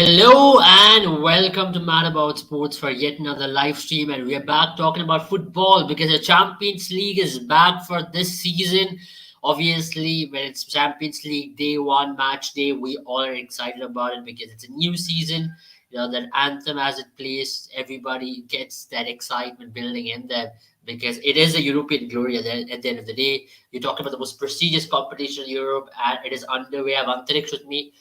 Hello and welcome to Mad About Sports for yet another live stream. And we are back talking about football because the Champions League is back for this season. Obviously, when it's Champions League day one, match day, we all are excited about it because it's a new season. That anthem as it plays, everybody gets that excitement building in them because it is a European glory at the end of the day. You talk about the most prestigious competition in Europe and it is underway. I have Antariksh with me.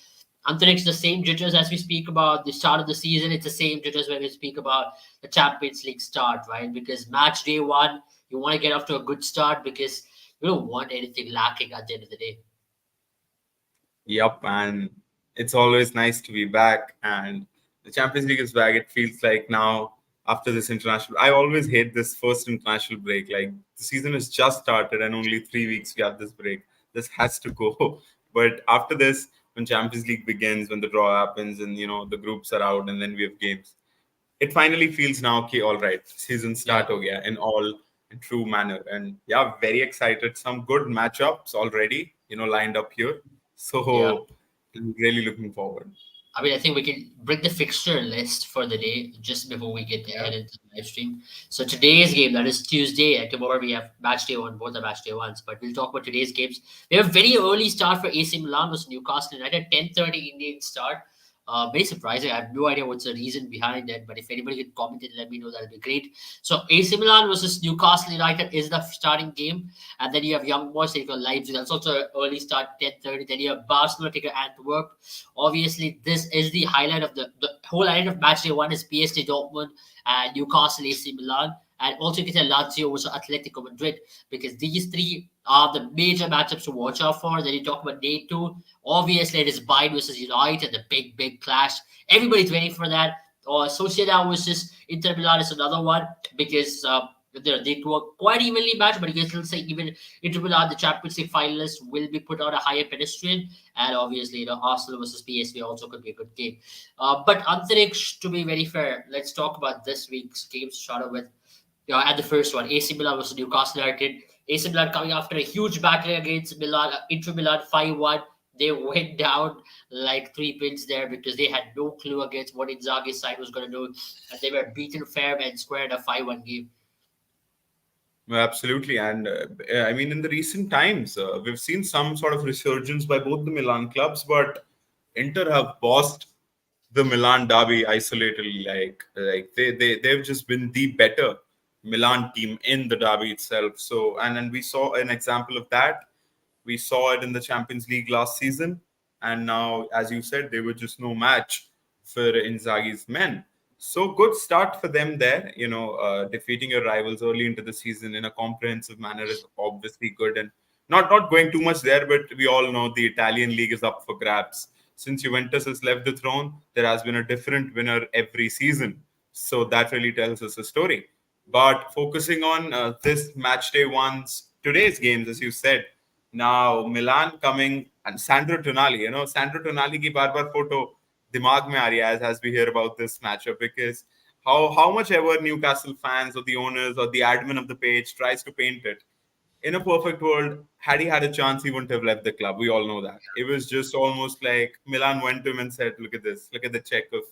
Antariksh, the same jitters as we speak about the start of the season, it's the same jitters when we speak about the Champions League start, right? Because match day one, you want to get off to a good start because you don't want anything lacking at the end of the day. Yup, and it's always nice to be back. And the Champions League is back. It feels like now after this international, I always hate this first international break. Like the season has just started, and only 3 weeks we have this break. This has to go. But after this, when Champions League begins, when the draw happens, and the groups are out, and then we have games, it finally feels now okay. All right, season start ho gaya in true manner. And yeah, very excited. Some good matchups already, lined up here. Yeah. So really looking forward. I mean, I think we can bring the fixture list for the day just before we get Yeah. ahead into the live stream. So today's game, that is Tuesday, and tomorrow we have match day one, both are match day ones. But we'll talk about today's games. We have a very early start for AC Milan versus Newcastle United, 10:30 Indian start. Very surprising. I have no idea what's the reason behind it, but if anybody can comment it, let me know. That'll be great. So AC Milan versus Newcastle United is the starting game, and then you have Young Boys take on Leipzig. That's also an early start, 10:30. Then you have Barcelona take on Antwerp. Obviously, this is the highlight of the whole highlight of match day one is PSG Dortmund and Newcastle AC Milan. And also you can say Lazio versus Atletico Madrid because these three are the major matchups to watch out for. Then you talk about day two. Obviously, it is Bayern versus United, the big clash. Everybody's waiting for that. Or Sociedad versus Inter Milan is another one because they two are quite evenly matched, but you can still say even Inter Milan, the Champions League finalists, will be put on a higher pedestrian. And obviously, Arsenal versus PSV also could be a good game. But Antariksh, to be very fair, let's talk about this week's games. Start with at the first one, AC Milan versus Newcastle United. AC Milan coming after a huge battle against Milan, Inter Milan 5-1. They went down like 3 pins there because they had no clue against what Inzaghi's side was going to do. And they were beaten fair and square in a 5-1 game. Well, absolutely. And I mean, in the recent times, we've seen some sort of resurgence by both the Milan clubs, but Inter have bossed the Milan derby isolatedly. Like they've just been the better Milan team in the derby itself. So and we saw an example of that. We saw it in the Champions League last season, and now, as you said, they were just no match for Inzaghi's men. So good start for them there. Defeating your rivals early into the season in a comprehensive manner is obviously good, and not going too much there. But we all know the Italian league is up for grabs. Since Juventus has left the throne, there has been a different winner every season. So that really tells us a story. But focusing on this match day one's today's games, as you said, now Milan coming and Sandro Tonali, Sandro Tonali ki bar photo दिमाग में आ रही है as we hear about this matchup because how much ever Newcastle fans or the owners or the admin of the page tries to paint it, in a perfect world, had he had a chance, he wouldn't have left the club. We all know that. It was just almost like Milan went to him and said, "Look at this. Look at the check of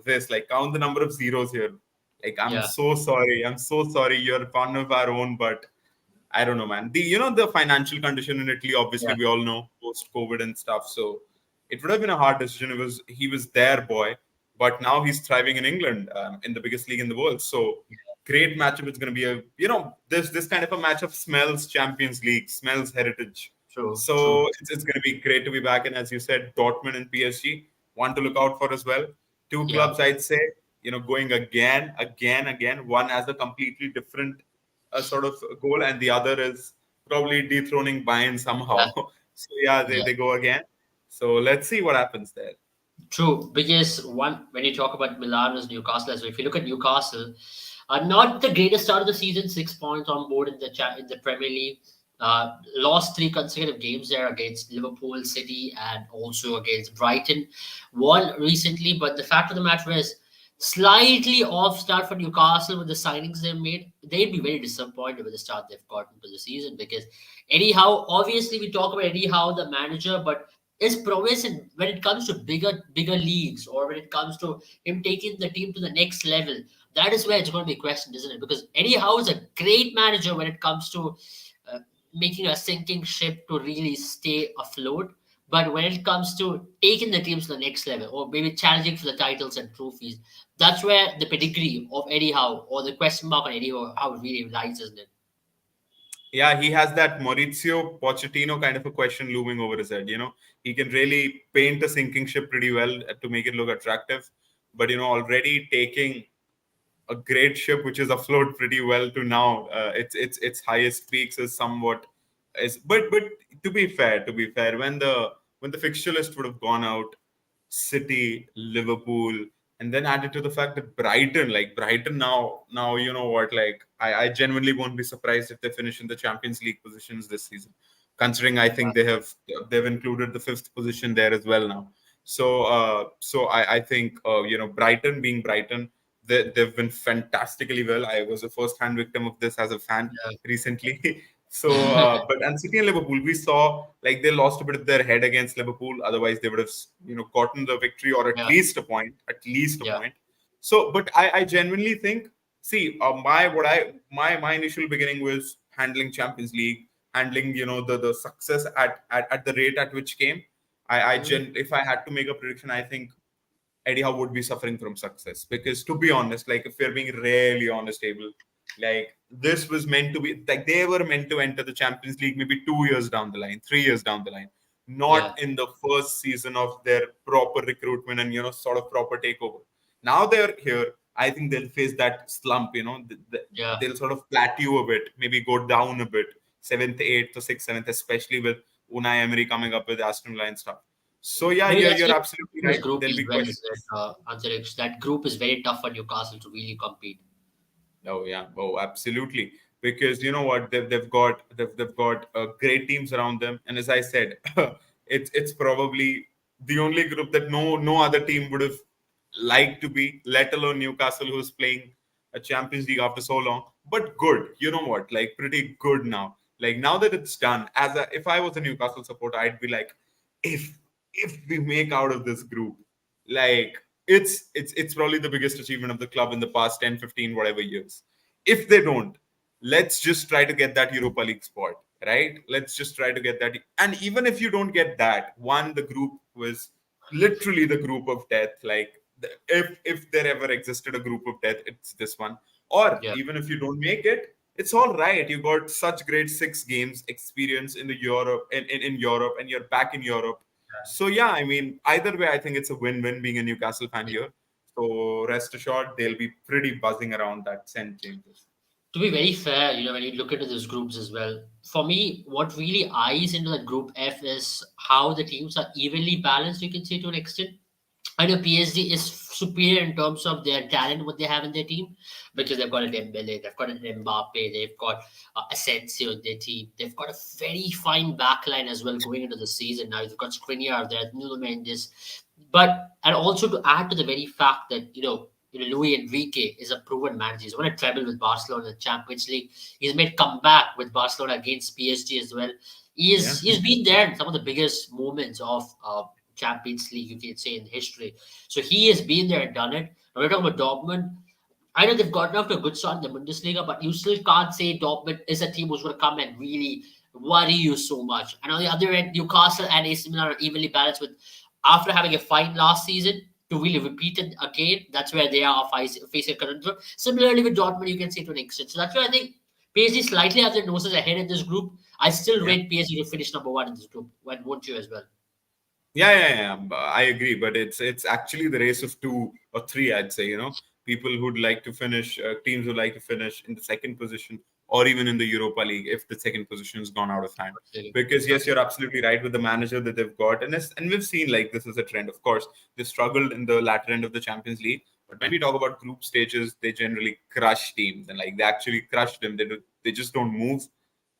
this. Like count the number of zeros here. Like I'm Yeah. so sorry. I'm so sorry. You're one of our own, but." I don't know, man. The financial condition in Italy, obviously, Yeah. we all know post COVID and stuff. So it would have been a hard decision. He was their boy, but now he's thriving in England, in the biggest league in the world. So great matchup. It's going to be this kind of a matchup smells Champions League, smells heritage. True. So True. it's going to be great to be back. And as you said, Dortmund and PSG, one to look out for as well. Two Yeah. clubs, I'd say, going again. One has a completely different sort of goal, and the other is probably dethroning Bayern somehow. Yeah. So yeah, Yeah. they go again. So let's see what happens there. True, because one when you talk about Milan versus Newcastle, as well, if you look at Newcastle, not the greatest start of the season, 6 points on board in in the Premier League. Lost three consecutive games there against Liverpool, City, and also against Brighton. Won recently, but the fact of the matter is, slightly off start for Newcastle with the signings they've made. They'd be very disappointed with the start they've gotten for the season because anyhow, obviously we talk about anyhow the manager, but His prowess in, when it comes to bigger leagues, or when it comes to him taking the team to the next level, that is where it's going to be questioned, isn't it? Because Eddie Howe is a great manager when it comes to uh, making a sinking ship to really stay afloat. But when it comes to taking the teams to the next level, or maybe challenging for the titles and trophies, that's where the pedigree of Eddie Howe, or the question mark on Eddie Howe really lies, isn't it? Yeah, he has that Maurizio Pochettino kind of a question looming over his head. He can really paint a sinking ship pretty well to make it look attractive. But already taking a great ship which is afloat pretty well to now, its highest peaks is somewhat is. But to be fair, when the fixture list would have gone out, City, Liverpool, and then added to the fact that Brighton now you know what, like I genuinely won't be surprised if they finish in the Champions League positions this season, considering I think they've included the fifth position there as well now. So I think Brighton being Brighton, they've been fantastically well. I was a first-hand victim of this as a fan recently. So, Yeah. but and City and Liverpool, we saw like they lost a bit of their head against Liverpool. Otherwise, they would have gotten the victory or at Yeah. least a point, at least a Yeah. point. So, but I genuinely think, see, my initial beginning was handling Champions League, handling the success at the rate at which came. Mhm. If I had to make a prediction, I think Eddie Howe would be suffering from success, because to be honest, like if we're being really honest, Abel, like this was meant to be, like they were meant to enter the Champions League maybe 2 years down the line, 3 years down the line, Yeah. not in the first season of their proper recruitment and sort of proper takeover. Now they're here. I think they'll face that slump. Yeah. They'll sort of plateau a bit, maybe go down a bit, seventh, eighth, or sixth, seventh, especially with Unai Emery coming up with Aston Villa and stuff. So yeah, Maybe you're, that's you're it. absolutely This right. group There'll is be well, is it, questions. Antariksh? That group is very tough for Newcastle to really compete. Oh yeah, oh absolutely. Because you know what, they've got great teams around them, and as I said, it's probably the only group that no other team would have liked to be, let alone Newcastle, who's playing a Champions League after so long. But good, you know what, like pretty good now. Like now that it's done, if I was a Newcastle supporter, I'd be like, if if we make out of this group, like it's probably the biggest achievement of the club in the past 10, 15, whatever years. If they don't, let's just try to get that Europa League spot, right? Let's just try to get that. And even if you don't get that one, the group was literally the group of death. Like if there ever existed a group of death, it's this one. Or Yeah. even if you don't make it, it's all right. You got such great 6 games experience in the Europe, in Europe, and you're back in Europe. So yeah, I mean, either way, I think it's a win-win being a Newcastle fan Yeah. here. So rest assured, they'll be pretty buzzing around that St. James's. To be very fair, when you look into those groups as well, for me, what really eyes into that group F is how the teams are evenly balanced, you can say, to an extent. I know PSG is superior in terms of their talent, what they have in their team, because they've got a Dembele, they've got an Mbappe, they've got Asensio in their team. They've got a very fine backline as well going into the season now. They've got Skriniar there, Nuno Mendes, and also to add to the very fact that Luis Enrique is a proven manager. He's won a treble with Barcelona in the Champions League. He's made comeback with Barcelona against PSG as well. Yeah. He's been there in some of the biggest moments of Champions League, you can say, in history. So he has been there and done it. When we're talking about Dortmund, I know they've gotten off to a good start in the Bundesliga, but you still can't say Dortmund is a team who's going to come and really worry you so much. And on the other end, Newcastle and AC Milan are evenly balanced with, after having a fine last season, to really repeat it again. That's where they are facing a conundrum. Similarly with Dortmund, you can say to an extent. So that's why I think PSG slightly have their noses ahead in this group. I still Yeah. rate PSG to finish number one in this group. Won't you as well? Yeah. I agree, but it's actually the race of two or three. I'd say people who'd like to finish, teams would like to finish in the second position or even in the Europa League if the second position has gone out of hand. Absolutely. Because yes, you're Absolutely. absolutely right with the manager that they've got, and we've seen like this is a trend. Of course, they struggled in the latter end of the Champions League, but when we talk about group stages, they generally crush teams, and like they actually crush them. They just don't move,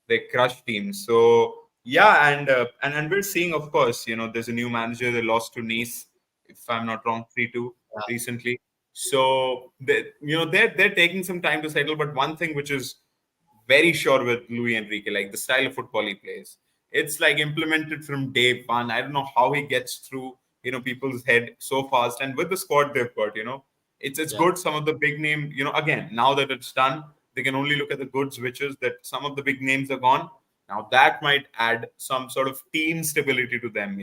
they crush teams. So yeah, and we're seeing, of course, there's a new manager. They lost to Nice, if I'm not wrong, 3-2 Yeah. recently. So they're taking some time to settle. But one thing which is very sure with Luis Enrique, like the style of football he plays, it's like implemented from day one. I don't know how he gets through, people's head so fast. And with the squad they've got, it's Yeah, good. Some of the big name, again, now that it's done, they can only look at the goods, which is that some of the big names are gone. Now that might add some sort of team stability to them,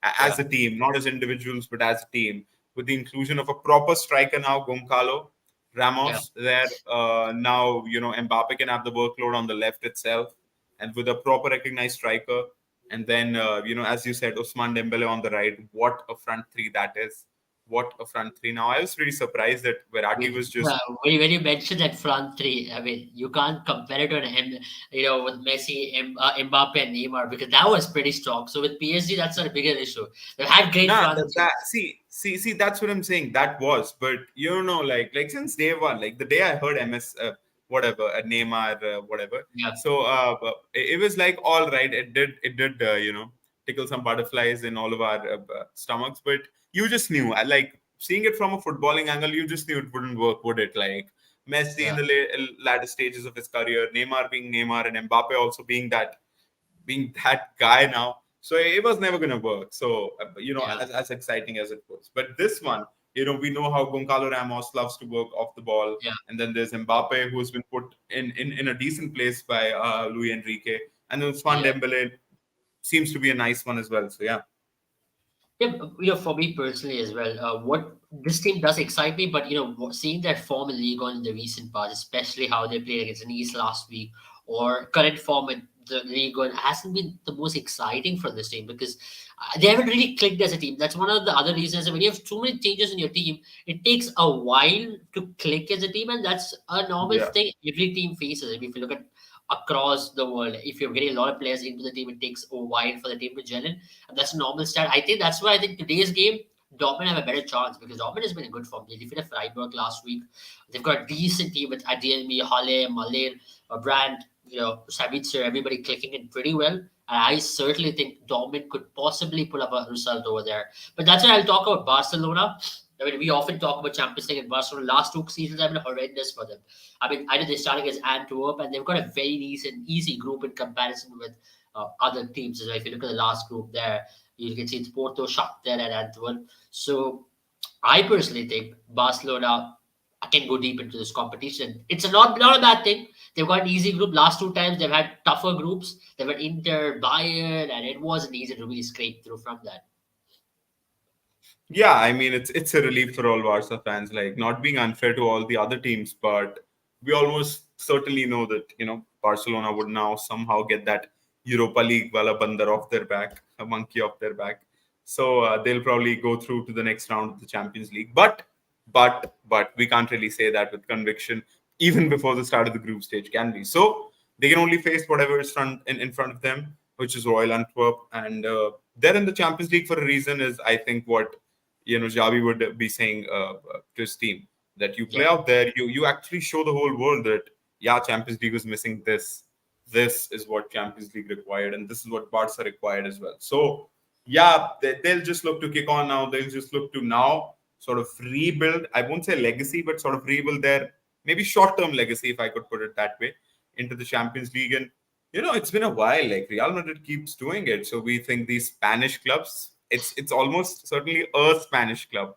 as yeah, a team, not as individuals, but as a team. With the inclusion of a proper striker now, Goncalo yeah. Ramos, there now, Mbappe can have the workload on the left itself, and with a proper recognized striker, and then as you said, Ousmane Dembele on the right. What a front three that is! What a front three! Now I was really surprised that Verratti was just. When you mentioned that front three, I mean, you can't compare it to with Messi, Mbappe, and Neymar because that was pretty strong. So with PSG, that's not a bigger issue. They've had great Nah, front that threes. see, that's what I'm saying. That was, but like since day one, like the day I heard MS, whatever, Neymar, whatever. Yeah, So it was like all right. It did tickle some butterflies in all of our stomachs, but you just knew. I like seeing it from a footballing angle. You just knew it wouldn't work, would it? Like Messi in yeah, the latter stages of his career, Neymar being Neymar, and Mbappe also being that guy now. So it was never going to work. So, yeah, as exciting as it was. But this one, we know how Goncalo Ramos loves to work off the ball. yeah, And then there's Mbappe, who's been put in a decent place by Luis Enrique. And then Ousmane yeah. Dembele seems to be a nice one as well. So, yeah. Yeah, for me personally as well, what this team does excite me, but seeing their form in League One in the recent past, especially how they played against Nice last week, or current form in the League One, hasn't been the most exciting for this team because they haven't really clicked as a team. That's one of the other reasons. When you have too many changes in your team, it takes a while to click as a team, and that's a normal Yeah. thing every team faces. If you look at across the world, if you're getting a lot of players into the team, it takes a while for the team to gel in. And that's a normal start. I think that's why I think today's game, Dortmund have a better chance because Dortmund has been in good form. They defeated Freiburg last week. They've got a decent team with Adeyemi, Halle, Malin, Brandt, Sabitzer, everybody clicking in pretty well. And I certainly think Dortmund could possibly pull up a result over there. But that's why I'll talk about Barcelona. I mean, we often talk about Champions League and Barcelona. Last two seasons have been horrendous for them. I mean, I know they started as Antwerp, and they've got a very decent, easy group in comparison with other teams. So if you look at the last group there, you can see it's Porto, Shakhtar, and Antwerp. So I personally think Barcelona can go deep into this competition. It's not a bad thing. They've got an easy group. Last two times they've had tougher groups. They've had Inter, Bayern, and it wasn't easy to really scrape through from that. Yeah, I mean it's a relief for all Barca fans, like not being unfair to all the other teams, but we almost certainly know that Barcelona would now somehow get that Europa League wala bandar off their back, a monkey off their back. So they'll probably go through to the next round of the Champions League. But we can't really say that with conviction even before the start of the group stage, can we? So they can only face whatever is in front of them, which is Royal Antwerp, and they're in the Champions League for a reason. Is I think what Javi would be saying to his team, that you play Yeah, out there, you actually show the whole world that yeah, Champions League was missing this. This is what Champions League required, and this is what Barca required as well. So yeah, they'll just look to kick on now. They'll just look to now sort of rebuild. I won't say legacy, but sort of rebuild their maybe short-term legacy, if I could put it that way, into the Champions League. And it's been a while. Like Real Madrid keeps doing it, so we think these Spanish clubs, it's almost certainly a Spanish club,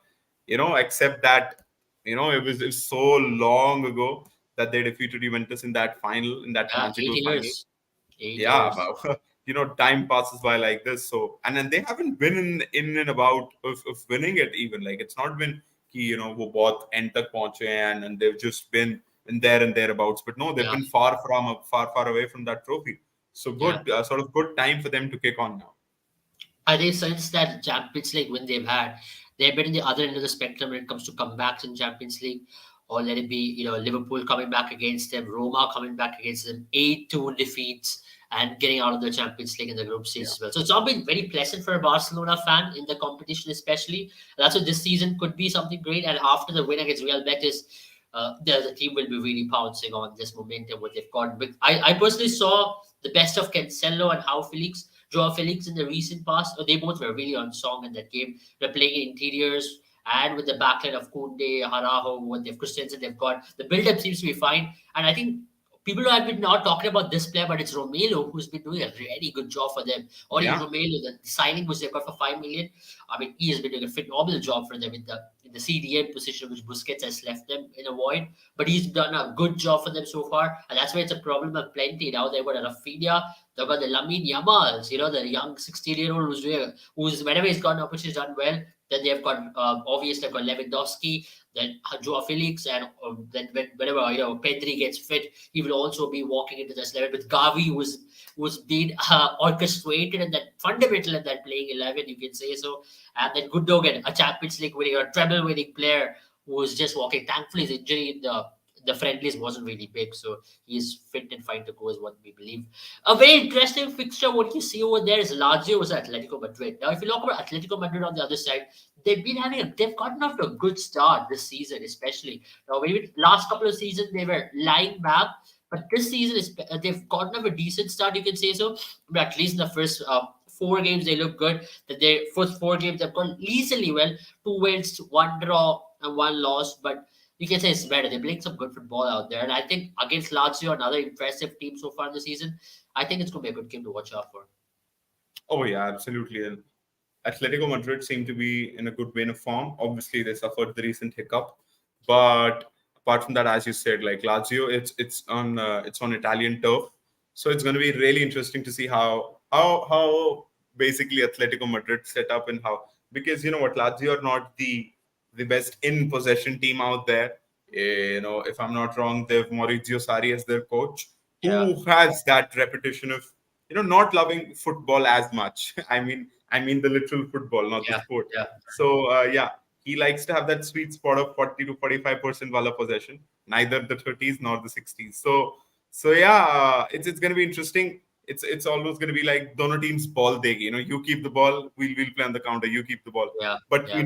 except that it was so long ago that they defeated Juventus in that final, in that yeah, magical 8 years. final. 8 years. Yeah, but, time passes by like this. So and then they haven't been in and about of winning it even. Like it's not been वो बहुत end तक पहुंचे and they've just been in there and thereabouts. But no, they've Yeah, been far away from that trophy. So yeah. good, sort of good time for them to kick on now. I think since that Champions League win they've had, they've been in the other end of the spectrum when it comes to comebacks in Champions League. Or let it be, Liverpool coming back against them, Roma coming back against them, 8-2 defeats and getting out of the Champions League in the group stage Yeah. as well. So it's not been very pleasant for a Barcelona fan in the competition, especially. That's why this season could be something great. And after the win against Real Betis, the team will be really pouncing on this momentum what they've got. But I personally saw the best of Cancelo and how Joao Felix in the recent past. They both were really on song in that game. They're playing in interiors and with the backline of Kunde, Harajo, what they've Christensen, they've got the build-up seems to be fine. And I think people who have been not talking about this player, but it's Romelu who's been doing a really good job for them. Only Yeah. Romelu, the signing which they got for 5 million. I mean, he has been doing a phenomenal job for them in the CDM position which Busquets has left them in a void. But he's done a good job for them so far, and that's why it's a problem of plenty. Now they've got Rafinha, they've got the Lamine Yamals, the young 16-year-old who's whenever he's got an opportunity, he's done well. Then they've got obviously they've got Lewandowski, then Joao Felix, and then whenever Pedri gets fit, he will also be walking into this level with Gavi, who's been orchestrated and that fundamental in that playing 11, you can say so. And then Gundogan, a Champions League winning or treble winning player who was just walking. Thankfully, his injury in the friendlies wasn't really big, so he's fit and fine to go, is what we believe. A very interesting fixture. What you see over there is Lazio versus Atletico Madrid. Now, if you look about Atletico Madrid on the other side, they've gotten off to a good start this season, especially. Now, maybe last couple of seasons they were lying back, but this season they've gotten off a decent start, you can say so. But at least in the first 4 games, they look good. That their first 4 games have gone easily well. 2 wins, 1 draw, and 1 loss. But you can say it's better. They're playing some good football out there. And I think against Lazio, another impressive team so far in the season, I think it's going to be a good game to watch out for. Oh yeah, absolutely. And Atletico Madrid seem to be in a good vein of form. Obviously, they suffered the recent hiccup, but apart from that, as you said, like Lazio, it's on Italian turf, so it's going to be really interesting to see how basically Atletico Madrid set up and how, because you know what, Lazio are not the best in possession team out there. If I'm not wrong, they have Maurizio Sarri as their coach, Yeah, who has that reputation of not loving football as much. I mean the literal football, not the yeah, sport. yeah, So yeah, he likes to have that sweet spot of 40 to 45% wala possession, neither the 30s nor the 60s. So yeah, it's going to be interesting. It's always going to be like dono teams ball degi. You keep the ball, we'll play on the counter. You keep the ball, yeah, but yeah.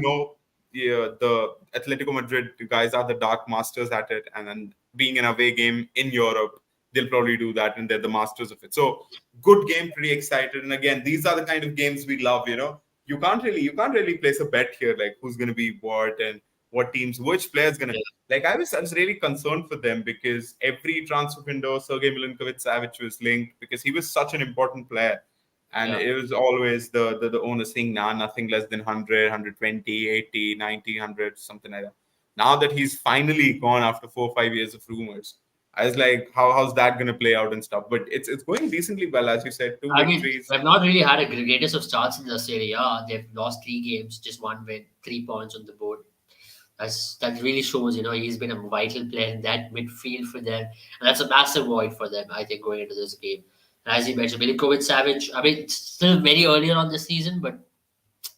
yeah, the Atletico Madrid guys are the dark masters at it, and then being an away game in Europe, they'll probably do that, and they're the masters of it. So good game, pretty excited. And again, these are the kind of games we love. You can't really place a bet here, like who's going to be what and what teams, which players going to. Yeah. Like I was really concerned for them because every transfer window, Sergei Milinkovic-Savic was linked because he was such an important player. And Yeah. it was always the owner saying, nah, nothing less than 100, 120, 80, 90, 100, something like that. Now that he's finally gone after 4 or 5 years of rumors, I was like, how's that going to play out and stuff? But it's going decently well, as you said, two I mean, victories. they've not really had a greatest of starts in the Serie A. They've lost 3 games, just 1 win, 3 points on the board. That really shows, he's been a vital player in that midfield for them, and that's a massive void for them, I think, going into this game. And as you mentioned, Milinkovic Savic, I mean, it's still very early on the season, but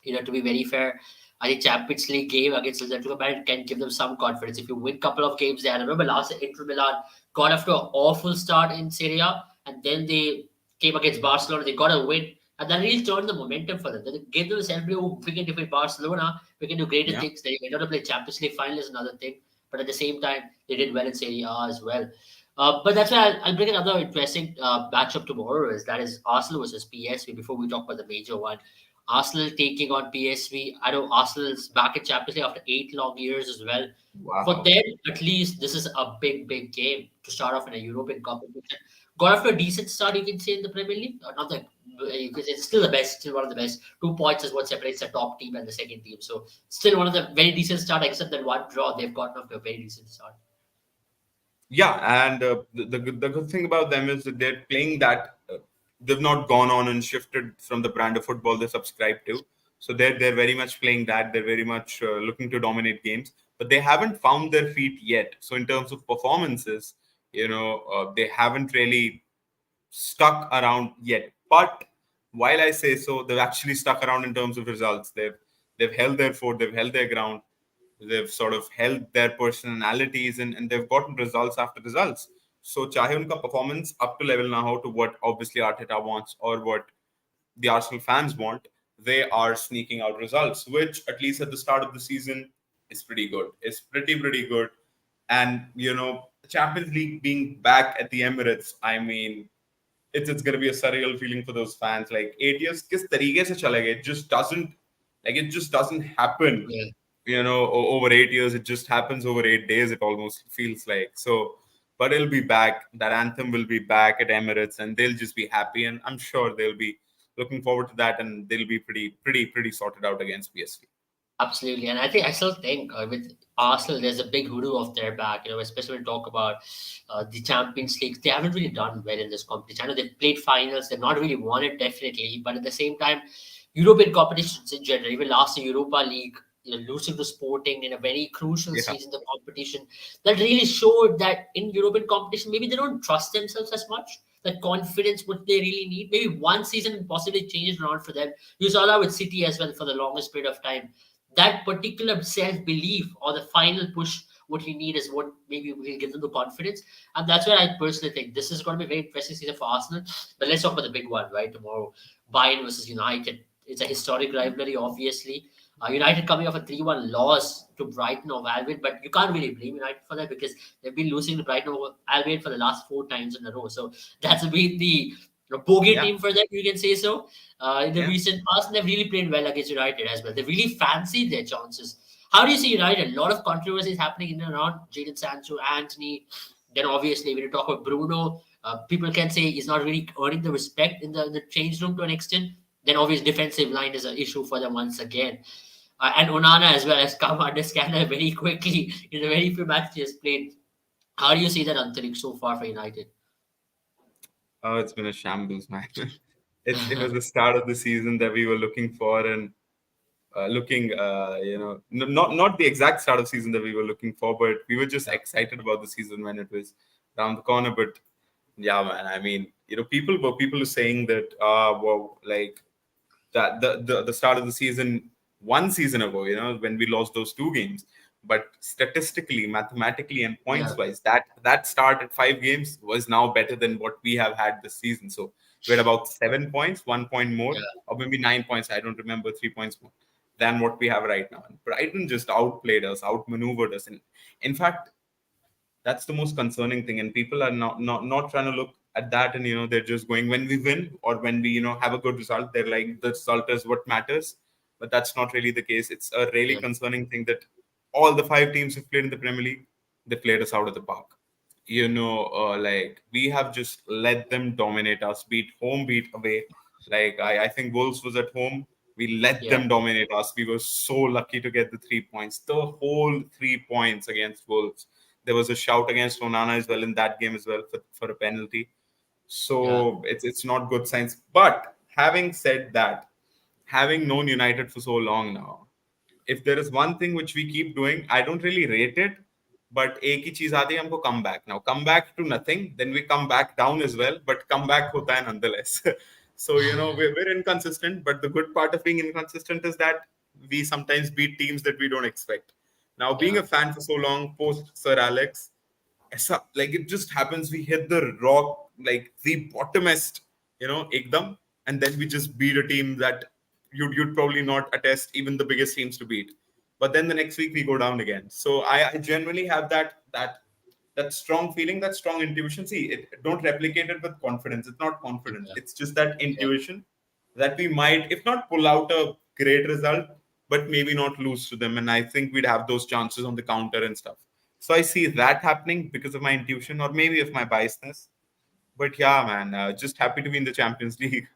to be very fair, I think Champions League game against Atletico Madrid can give them some confidence. If you win a couple of games there, I remember last year Inter Milan got off to an awful start in Serie A, and then they came against Barcelona. They got a win, and that really turned the momentum for them. They gave them a sense, oh, we can defeat Barcelona, we can do greater Yeah. things. They went on to play Champions League final is another thing, but at the same time, they did well in Serie A as well. But that's why I'll bring another interesting matchup tomorrow. That is Arsenal versus PSV. Before we talk about the major one, Arsenal taking on PSV. I know Arsenal's back in Champions League after 8 long years as well. For Wow. them, at least, this is a big, big game to start off in a European competition. Got off to a decent start, you can say, in the Premier League. Not that you can say it's still the best, still one of the best. 2 points is what separates the top team and the second team. So still one of the very decent start, except that one draw. They've gotten off to a very decent start. Yeah, and the good thing about them is that they're playing that they've not gone on and shifted from the brand of football they subscribe to. So they're very much playing that. They're very much looking to dominate games, but they haven't found their feet yet. So in terms of performances, they haven't really stuck around yet. But while I say so, they've actually stuck around in terms of results. They've held their fort. They've held their ground. They've sort of held their personalities, and they've gotten results after results. So चाहे उनका performance up to level ना हो to what obviously Arteta wants or what the Arsenal fans want, they are sneaking out results, which at least at the start of the season is pretty good. It's pretty good. And Champions League being back at the Emirates, I mean, it's gonna be a surreal feeling for those fans. Like 8 years, किस तरीके से चले गए? It just doesn't happen. Yeah. Over 8 years, it just happens over 8 days. It almost feels like so. but it'll be back. That anthem will be back at Emirates, and they'll just be happy. And I'm sure they'll be looking forward to that, and they'll be pretty sorted out against PSG. Absolutely, and I still think with Arsenal, there's a big hoodoo off their back. Especially when we talk about the Champions League, they haven't really done well in this competition. I know they've played finals, they've not really won it definitely, but at the same time, European competitions in general, even last year Europa League, losing to Sporting in a very crucial Yeah, season, the competition that really showed that in European competition, maybe they don't trust themselves as much. That confidence, what they really need. Maybe one season possibly changes around for them. You saw that with City as well for the longest period of time. That particular self belief or the final push, what you need is what maybe will give them the confidence. And that's where I personally think this is going to be a very interesting season for Arsenal. But let's talk about the big one, right? Tomorrow, Bayern versus United. It's a historic rivalry, obviously. United coming off a 3-1 loss to Brighton of Albion, but you can't really blame United for that because they've been losing to Brighton of Albion for the last 4 times in a row. So that's been the bogey yeah, team for them, you can say so. In the yeah. recent past, and they've really played well against United as well. They really fancied their chances. How do you see United? A lot of controversies happening in and around Jadon Sancho, Anthony. Then obviously, when you talk about Bruno, people can say he's not really earning the respect in the change room to an extent. Then obviously, defensive line is an issue for them once again. And Onana as well has come under scandal very quickly in the very few matches he has played. How do you see that, Anthony, so far for United? Oh, it's been a shambles, man. It was the start of the season that we were looking for, and looking, not the exact start of season that we were looking for, but we were just Yeah, excited about the season when it was around the corner. But yeah, man, I mean, people are saying that, well, like that the start of the season 1 season ago, when we lost those 2 games. But statistically, mathematically, and yeah, points wise, that start at 5 games was now better than what we have had this season. So we had about 7 points, 1 point more, yeah, or maybe 9 points. I don't remember, 3 points more than what we have right now. And Brighton just outplayed us, outmaneuvered us, and in fact, that's the most concerning thing. And people are not trying to look at that, and they're just going when we win or when we have a good result, they're like the result is what matters. But that's not really the case. It's a really yeah, concerning thing that all the 5 teams who've played in the Premier League, they played us out of the park. Like we have just let them dominate us, beat home, beat away. Like I think Wolves was at home. We let yeah, them dominate us. We were so lucky to get the 3 points, the whole 3 points against Wolves. There was a shout against Onana as well in that game as well for a penalty. yeah, So it's not good signs. But having said that, having known United for so long now, if there is one thing which we keep doing, I don't really rate it, but एक ही चीज आती है हमको come back. Now come back to nothing, then we come back down as well, but come back होता है nonetheless. So we're inconsistent, but the good part of being inconsistent is that we sometimes beat teams that we don't expect. Now being yeah, a fan for so long, post Sir Alex, like it just happens, we hit the rock, like the bottomest, ekdam, and then we just beat a team that you'd probably not attest even the biggest teams to beat. But then the next week we go down again. So I generally have that strong feeling, that strong intuition. See, don't replicate it with confidence. It's not confidence, yeah, it's just that yeah. intuition that we might, if not pull out a great result, but maybe not lose to them. And I think we'd have those chances on the counter and stuff. So I see that happening because of my intuition, or maybe of my biasness. But yeah, man, just happy to be in the Champions League.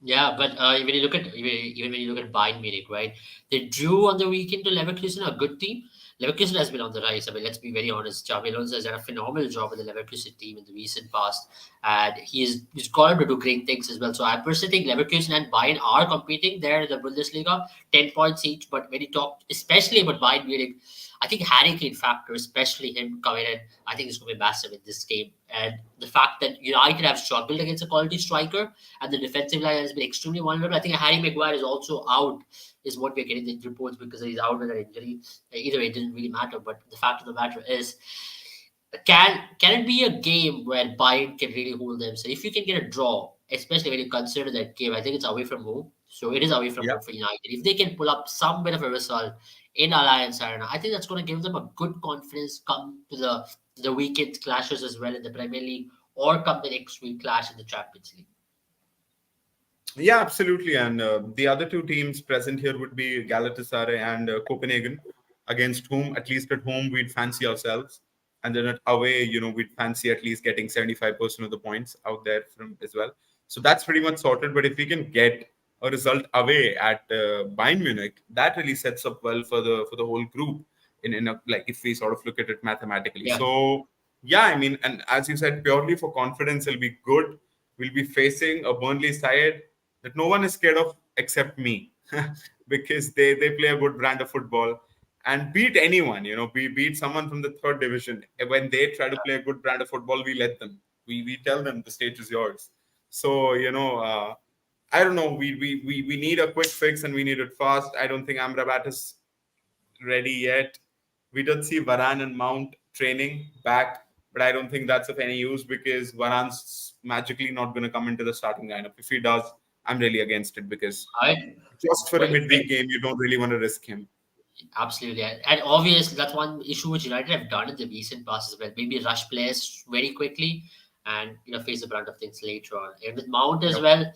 Yeah, but when you look at even when you look at Bayern Munich, right? They drew on the weekend to Leverkusen, a good team. Leverkusen has been on the rise. I mean, let's be very honest. Xabi Alonso has done a phenomenal job with the Leverkusen team in the recent past, and he's got him to do great things as well. So I personally think Leverkusen and Bayern are competing there in the Bundesliga, 10 points each. But when you talk especially about Bayern Munich, I think Harry Kane factor, especially him coming in, I think is going to be massive in this game. And the fact that United have struggled against a quality striker and the defensive line has been extremely vulnerable. I think Harry Maguire is also out, is what we're getting the reports because he's out with an injury. Either way, it didn't really matter. But the fact of the matter is, can it be a game where Bayern can really hold them? So if you can get a draw, especially when you consider that game, I think it's away from home. So it is away from Yeah. home for United. If they can pull up some bit of a result in Alliance Arena, I think that's going to give them a good confidence come to the weekend clashes as well in the Premier League or come the next week clash in the Champions League. Yeah, absolutely. And the other 2 teams present here would be Galatasaray and Copenhagen, against whom, at least at home, we'd fancy ourselves. and then at away, we'd fancy at least getting 75% of the points out there from as well. So that's pretty much sorted. But if we can get a result away at Bayern Munich, that really sets up well for the whole group. In a, like, if we sort of look at it mathematically. Yeah. So yeah, I mean, and as you said, purely for confidence, it'll be good. We'll be facing a Burnley side that no one is scared of except me, because they play a good brand of football and beat anyone. Beat someone from the third division. When they try to play a good brand of football, we let them. We tell them the stage is yours. So I don't know. We need a quick fix and we need it fast. I don't think Amrabat is ready yet. We did see Varane and Mount training back, but I don't think that's of any use because Varane's magically not going to come into the starting lineup. If he does, I'm really against it because I just for a wait, midweek game, you don't really want to risk him. Absolutely. And obviously, that's one issue which United have done in the recent past as well. Maybe rush players very quickly and face the brunt of things later on. And with Mount as Yep. well,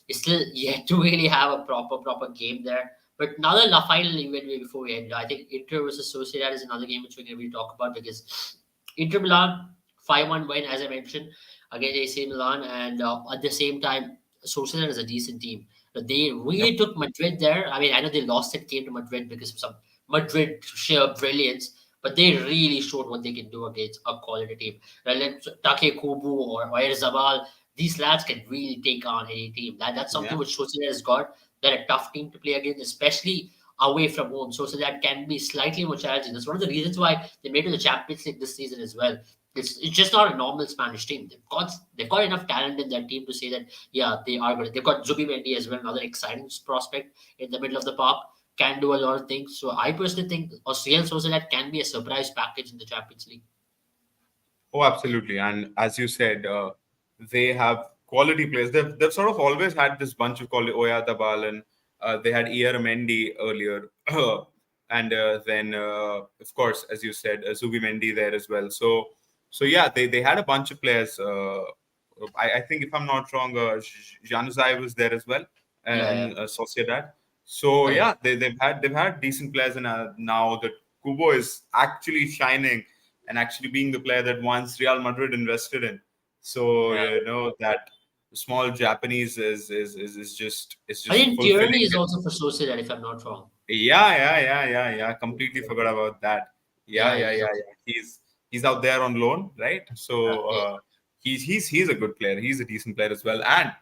it's still yet to really have a proper game there. But another final event before we end, I think Inter versus Sociedad is another game which we're going to talk about because Inter Milan 5-1 win, as I mentioned, against AC Milan, and at the same time, Sociedad is a decent team. But they Yep. really took Madrid there. I mean, I know they lost that game to Madrid because of some Madrid sheer brilliance, but they really showed what they can do against a quality team. Like Take Kubu or Oyarzabal, these lads can really take on any team. That's something Yeah. which Sociedad has got. They're a tough team to play against, especially away from home. So that can be slightly more challenging. That's one of the reasons why they made it to the Champions League this season as well. It's just not a normal Spanish team. They've got enough talent in their team to say that yeah, they are good. They've got Zubimendi as well, another exciting prospect in the middle of the park, can do a lot of things. So I personally think Real Sociedad can be a surprise package in the Champions League. Oh, absolutely. And as you said, they have quality players. They've sort of always had this bunch of quality. Oyarzabal and they had Mendy earlier, and then of course, as you said, Zubimendi there as well. So yeah, they had a bunch of players. I think if I'm not wrong, Januzaj was there as well, Yeah, and Sociedad. So correct. yeah, they've had decent players, and now that Kubo is actually shining and actually being the player that once Real Madrid invested in. So Yeah. that small Japanese is I just think Tierney fulfilling. is also for Sociedad, if I'm not wrong. Yeah. Completely forgot about that. Yeah, he's Yeah. also, He's out there on loan, right? So yeah. he's a good player. He's a decent player as well. And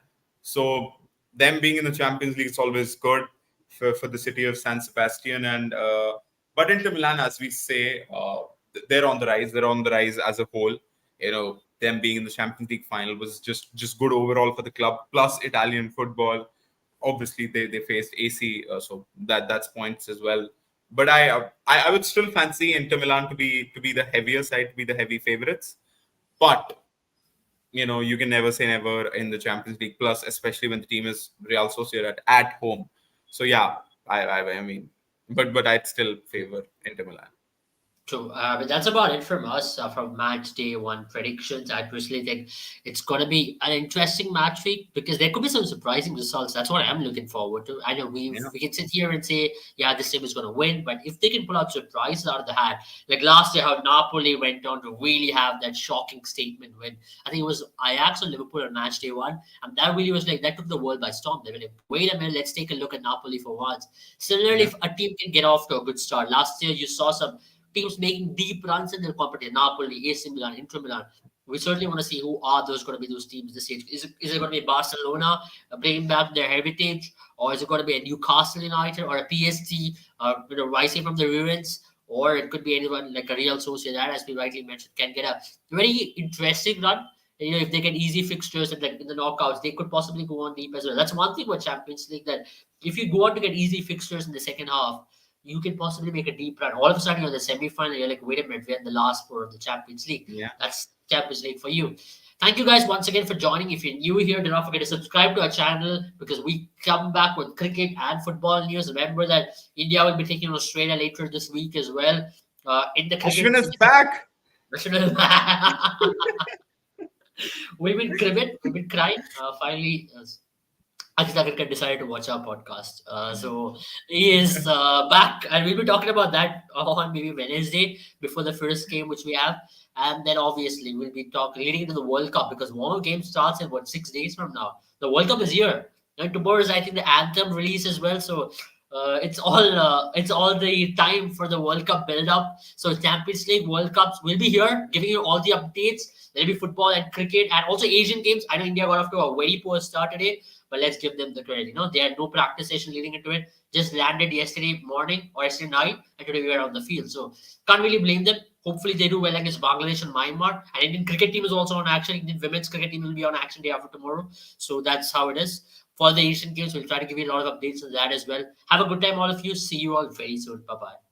so them being in the Champions League is always good for the city of San Sebastian. And but Inter Milan, as we say, they're on the rise. They're on the rise as a whole. Them being in the Champions League final was just good overall for the club. Plus Italian football. Obviously, they faced AC, so that's points as well. But I would still fancy Inter Milan to be the heavier side, to be the heavy favorites. But you can never say never in the Champions League. Plus, especially when the team is Real Sociedad at home. So yeah, I mean, but I'd still favor Inter Milan. True. But that's about it from us from match day one predictions. I personally think it's going to be an interesting match week because there could be some surprising results. That's what I'm looking forward to. I know Yeah, we can sit here and say, yeah, this team is going to win, but if they can pull out surprises out of the hat, like last year, how Napoli went on to really have that shocking statement win. I think it was Ajax or Liverpool on match day one, and that really was like that took the world by storm. They were like, wait a minute, let's take a look at Napoli for once. Similarly, yeah, if a team can get off to a good start, last year you saw some teams making deep runs in their competition. Napoli, AC Milan, Inter Milan. We certainly want to see who are those going to be those teams this stage. Is it going to be Barcelona bringing back their heritage, or is it going to be a Newcastle United or a PSG, rising from the ruins, or it could be anyone like a Real Sociedad, as we rightly mentioned, can get a very interesting run. If they get easy fixtures and like in the knockouts, they could possibly go on deep as well. That's one thing about Champions League that if you go on to get easy fixtures in the second half, you can possibly make a deep run. All of a sudden, you're in the semi-final. You're like, wait a minute, we're in the last four of the Champions League. yeah. That's Champions League for you. Thank you guys once again for joining. If you're new here, do not forget to subscribe to our channel because we come back with cricket and football news. Remember that India will be taking on Australia later this week as well. In the cricket, Ashwin is back. we've been cribbing, we've been crying. Finally, Akita decided to watch our podcast. So he is back, and we'll be talking about that on maybe Wednesday before the first game which we have, and then obviously we'll be talking leading into the World Cup because one more game starts in what 6 days from now. The World Cup is here, and tomorrow is I think the anthem release as well. So. It's all the time for the World Cup build up. So Champions League, World Cups will be here, giving you all the updates. There'll be football and cricket and also Asian games. I know India got off to a very poor start today, but let's give them the credit. They had no practice session leading into it. Just landed yesterday morning or yesterday night, and today we were on the field. So can't really blame them. Hopefully they do well against Bangladesh and Myanmar. And Indian cricket team is also on action. Indian women's cricket team will be on action day after tomorrow. So that's how it is. For the Asian Games, we'll try to give you a lot of updates on that as well. Have a good time, all of you. See you all very soon. Bye bye.